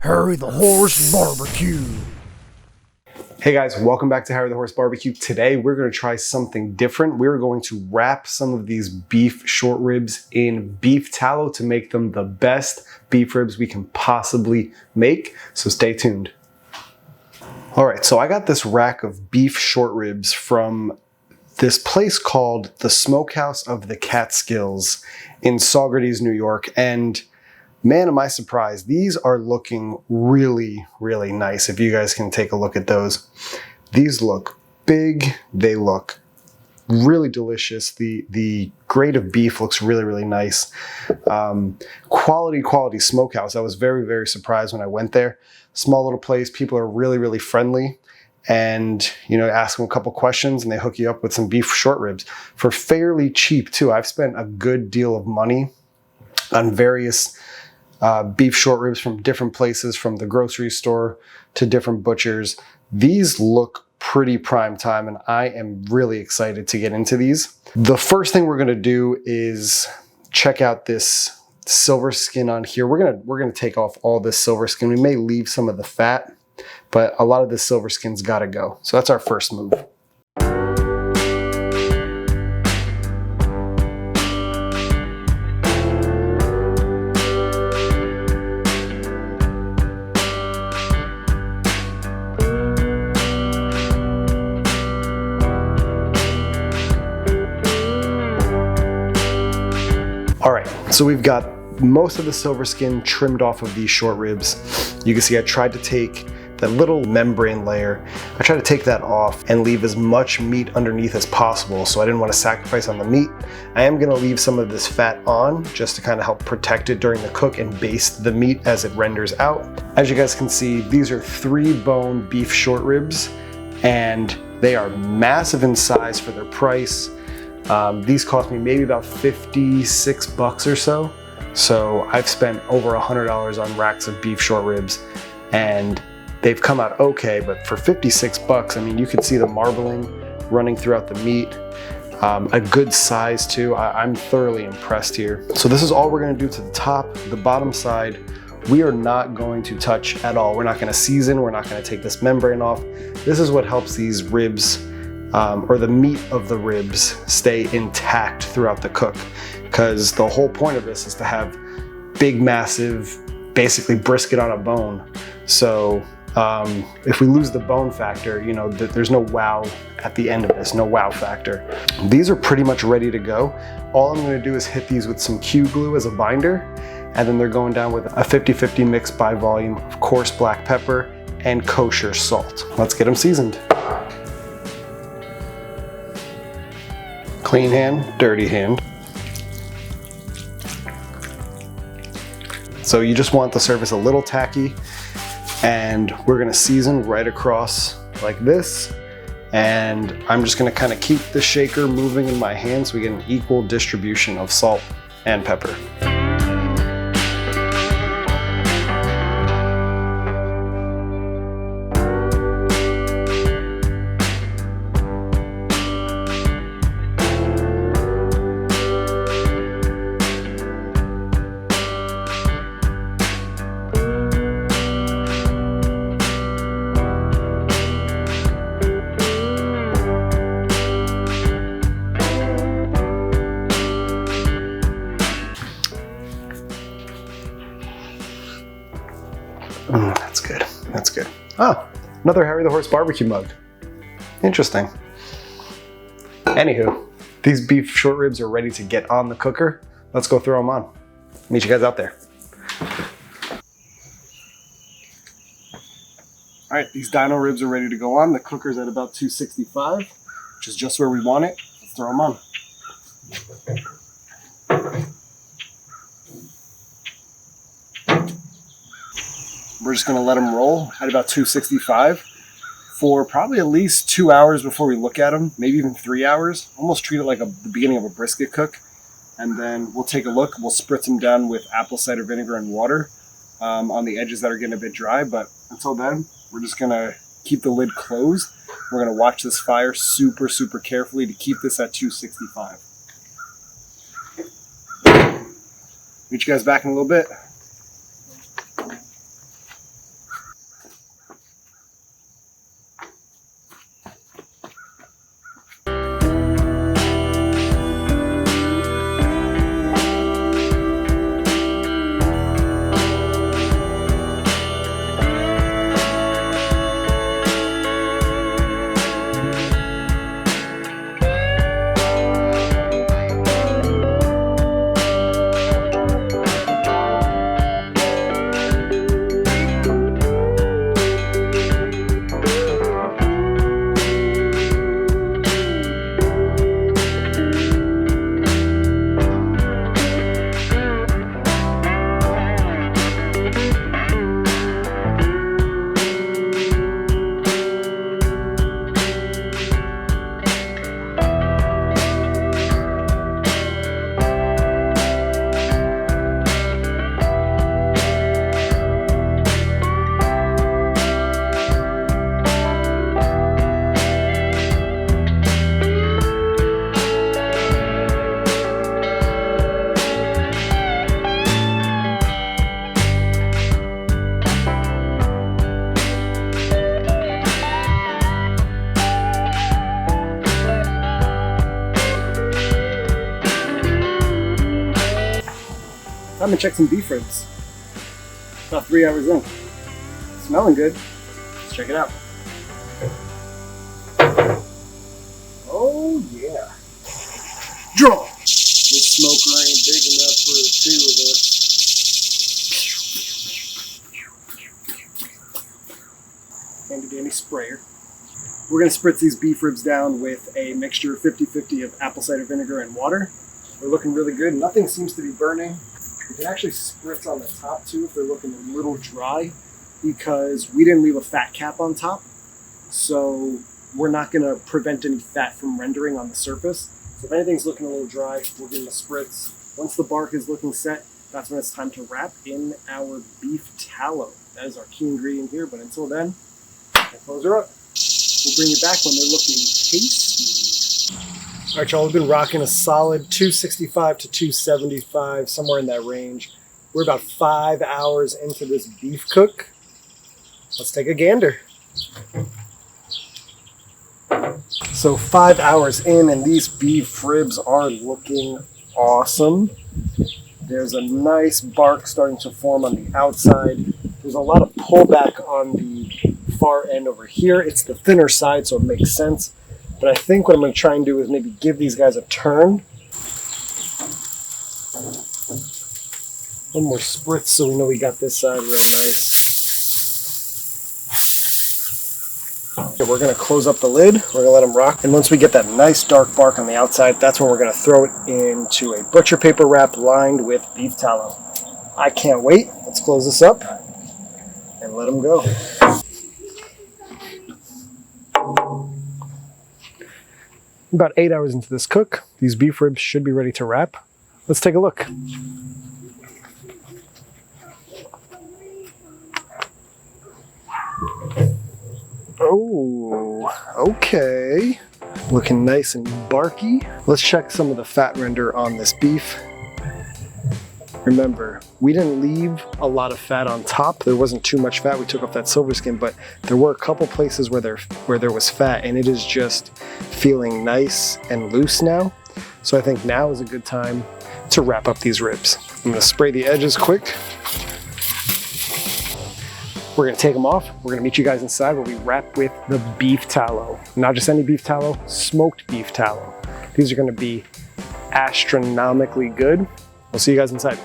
Harry the Horse Barbecue. Hey guys, welcome back to Harry the Horse Barbecue. Today we're going to try something different. We're going to wrap some of these beef short ribs in beef tallow to make them the best beef ribs we can possibly make. So stay tuned. All right, so I got this rack of beef short ribs from this place called the Smokehouse of the Catskills in Saugerties, New York. And man, am I surprised. These are looking really, really nice. If you guys can take a look at those. These look big. They look really delicious. The grade of beef looks really, really nice. Quality smokehouse. I was very, very surprised when I went there. Small little place. People are really, really friendly. And, you know, ask them a couple questions and they hook you up with some beef short ribs for fairly cheap too. I've spent a good deal of money on various beef short ribs from different places, from the grocery store to different butchers. These look pretty prime time and I am really excited to get into these. The first thing we're gonna do is check out this silver skin on here. We're gonna take off all this silver skin. We may leave some of the fat, but a lot of this silver skin's gotta go. So that's our first move. All right, so we've got most of the silver skin trimmed off of these short ribs. You can see I tried to take that little membrane layer, I tried to take that off and leave as much meat underneath as possible, so I didn't want to sacrifice on the meat. I am gonna leave some of this fat on just to kind of help protect it during the cook and baste the meat as it renders out. As you guys can see, these are 3-bone beef short ribs and they are massive in size for their price. These cost me maybe about 56 bucks or so. So I've spent over $100 on racks of beef short ribs and they've come out okay, but for 56 bucks, I mean, you can see the marbling running throughout the meat. A good size too. I'm thoroughly impressed here. So this is all we're gonna do to the top. The bottom side, we are not going to touch at all. We're not gonna season, we're not gonna take this membrane off. This is what helps these ribs, or the meat of the ribs, stay intact throughout the cook. Because the whole point of this is to have big, massive, basically brisket on a bone. So if we lose the bone factor, you know, there's no wow at the end of this, no wow factor. These are pretty much ready to go. All I'm gonna do is hit these with some Q glue as a binder, and then they're going down with a 50-50 mix by volume of coarse black pepper and kosher salt. Let's get them seasoned. Clean hand, dirty hand. So you just want the surface a little tacky, and we're gonna season right across like this. And I'm just gonna kind of keep the shaker moving in my hand so we get an equal distribution of salt and pepper. That's good, that's good. Oh, another Harry the Horse Barbecue mug. Interesting. Anywho, these beef short ribs are ready to get on the cooker. Let's go throw them on. Meet you guys out there. All right, these dino ribs are ready to go on. The cooker's at about 265, which is just where we want it. Let's throw them on. We're just gonna let them roll at about 265 for probably at least 2 hours before we look at them, maybe even 3 hours. Almost treat it like the beginning of a brisket cook. And then we'll take a look. We'll spritz them down with apple cider vinegar and water on the edges that are getting a bit dry. But until then, we're just gonna keep the lid closed. We're gonna watch this fire super, super carefully to keep this at 265. Meet you guys back in a little bit. Time to check some beef ribs. About 3 hours in. Smelling good. Let's check it out. Oh yeah. Draw! This smoker ain't big enough for the two of us. Handy dandy sprayer. We're going to spritz these beef ribs down with a mixture 50-50 of apple cider vinegar and water. They're looking really good. Nothing seems to be burning. We can actually spritz on the top too if they're looking a little dry, because we didn't leave a fat cap on top. So we're not going to prevent any fat from rendering on the surface. So if anything's looking a little dry, we'll give them a spritz. Once the bark is looking set, that's when it's time to wrap in our beef tallow. That is our key ingredient here, but until then, we'll close her up. We'll bring you back when they're looking tasty. All right, y'all, we've been rocking a solid 265 to 275, somewhere in that range. We're about 5 hours into this beef cook. Let's take a gander. So 5 hours in, and these beef ribs are looking awesome. There's a nice bark starting to form on the outside. There's a lot of pullback on the far end over here. It's the thinner side, so it makes sense. But I think what I'm going to try and do is maybe give these guys a turn. One more spritz so we know we got this side real nice. Okay, we're going to close up the lid. We're going to let them rock. And once we get that nice dark bark on the outside, that's when we're going to throw it into a butcher paper wrap lined with beef tallow. I can't wait. Let's close this up and let them go. About 8 hours into this cook, these beef ribs should be ready to wrap. Let's take a look. Oh, okay. Looking nice and barky. Let's check some of the fat render on this beef. Remember, we didn't leave a lot of fat on top. There wasn't too much fat. We took off that silver skin, but there were a couple places where there was fat, and it is just feeling nice and loose now. So I think now is a good time to wrap up these ribs. I'm gonna spray the edges quick. We're gonna take them off. We're gonna meet you guys inside where we wrap with the beef tallow. Not just any beef tallow, smoked beef tallow. These are gonna be astronomically good. We'll see you guys inside.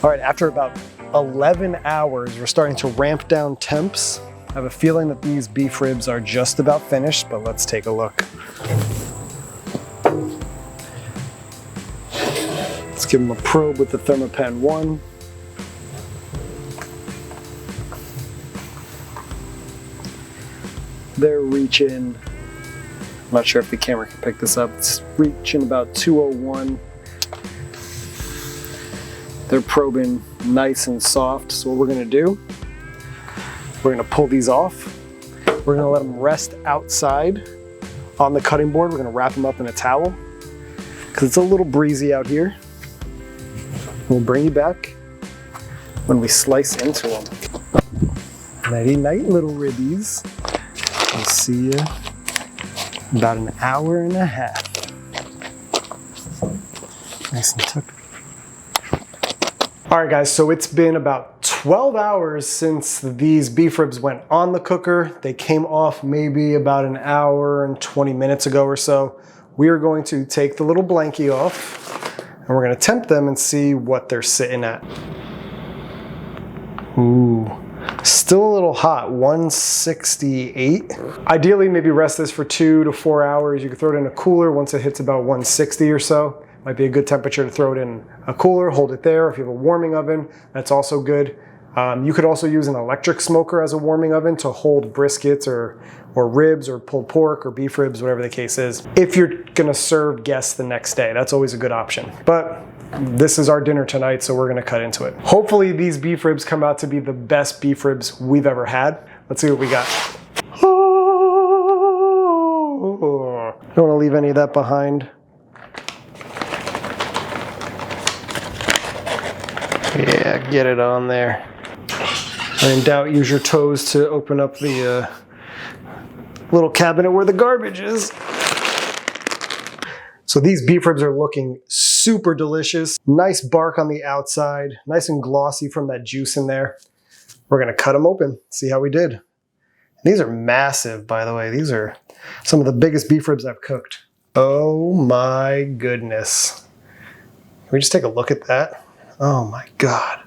All right, after about 11 hours, we're starting to ramp down temps. I have a feeling that these beef ribs are just about finished, but let's take a look. Let's give them a probe with the Thermopen 1. They're reaching, I'm not sure if the camera can pick this up, it's reaching about 201. They're probing nice and soft. So what we're gonna do, we're gonna pull these off. We're gonna let them rest outside on the cutting board. We're gonna wrap them up in a towel because it's a little breezy out here. We'll bring you back when we slice into them. Nighty night, little ribbies. We'll see you in about an hour and a half. Nice and tucked. All right, guys, so it's been about 12 hours since these beef ribs went on the cooker. They came off maybe about an hour and 20 minutes ago or so. We are going to take the little blankie off and we're gonna temp them and see what they're sitting at. Ooh, still a little hot, 168. Ideally, maybe rest this for 2 to 4 hours. You can throw it in a cooler once it hits about 160 or so. might be a good temperature to throw it in a cooler, hold it there. If you have a warming oven, that's also good. You could also use an electric smoker as a warming oven to hold briskets or ribs or pulled pork or beef ribs, whatever the case is. If you're gonna serve guests the next day, that's always a good option. But this is our dinner tonight, so we're gonna cut into it. Hopefully these beef ribs come out to be the best beef ribs we've ever had. Let's see what we got. Oh, don't wanna leave any of that behind. Yeah, get it on there. When in doubt, use your toes to open up the little cabinet where the garbage is. So these beef ribs are looking super delicious. Nice bark on the outside, nice and glossy from that juice in there. We're gonna cut them open, see how we did. These are massive, by the way. These are some of the biggest beef ribs I've cooked. Oh my goodness. Can we just take a look at that? Oh my God.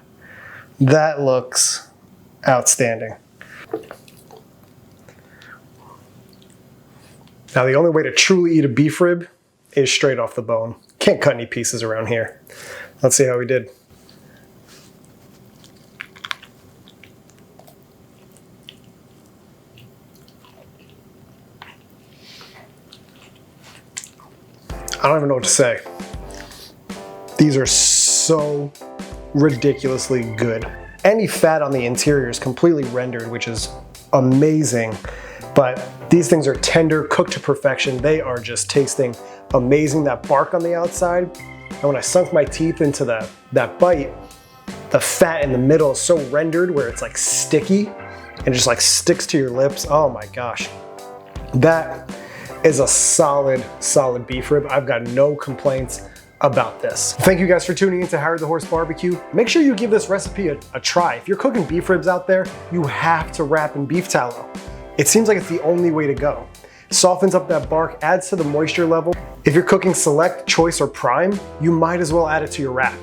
That looks outstanding. Now the only way to truly eat a beef rib is straight off the bone. Can't cut any pieces around here. Let's see how we did. I don't even know what to say. These are so ridiculously good. Any fat on the interior is completely rendered, which is amazing. But these things are tender, cooked to perfection. They are just tasting amazing. That bark on the outside, and when I sunk my teeth into that bite, the fat in the middle is so rendered where it's like sticky and just like sticks to your lips. Oh my gosh. That is a solid beef rib. I've got no complaints about this. Thank you guys for tuning in to Howard the Horse Barbecue. Make sure you give this recipe a try. If you're cooking beef ribs out there, you have to wrap in beef tallow. It seems like it's the only way to go. Softens up that bark, adds to the moisture level. If you're cooking select, choice, or prime, you might as well add it to your wrap.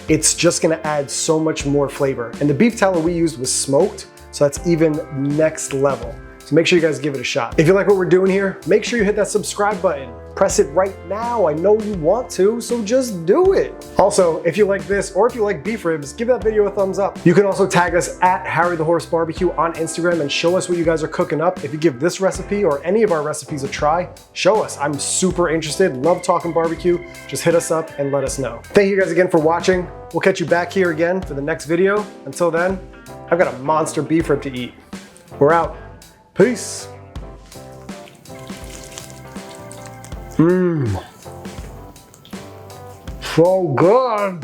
It's just gonna add so much more flavor. And the beef tallow we used was smoked, so that's even next level. So make sure you guys give it a shot. If you like what we're doing here, make sure you hit that subscribe button. Press it right now. I know you want to, so just do it. Also, if you like this or if you like beef ribs, give that video a thumbs up. You can also tag us at Howard the Horse Barbecue on Instagram and show us what you guys are cooking up. If you give this recipe or any of our recipes a try, show us. I'm super interested, love talking barbecue. Just hit us up and let us know. Thank you guys again for watching. We'll catch you back here again for the next video. Until then, I've got a monster beef rib to eat. We're out. Peace. So good.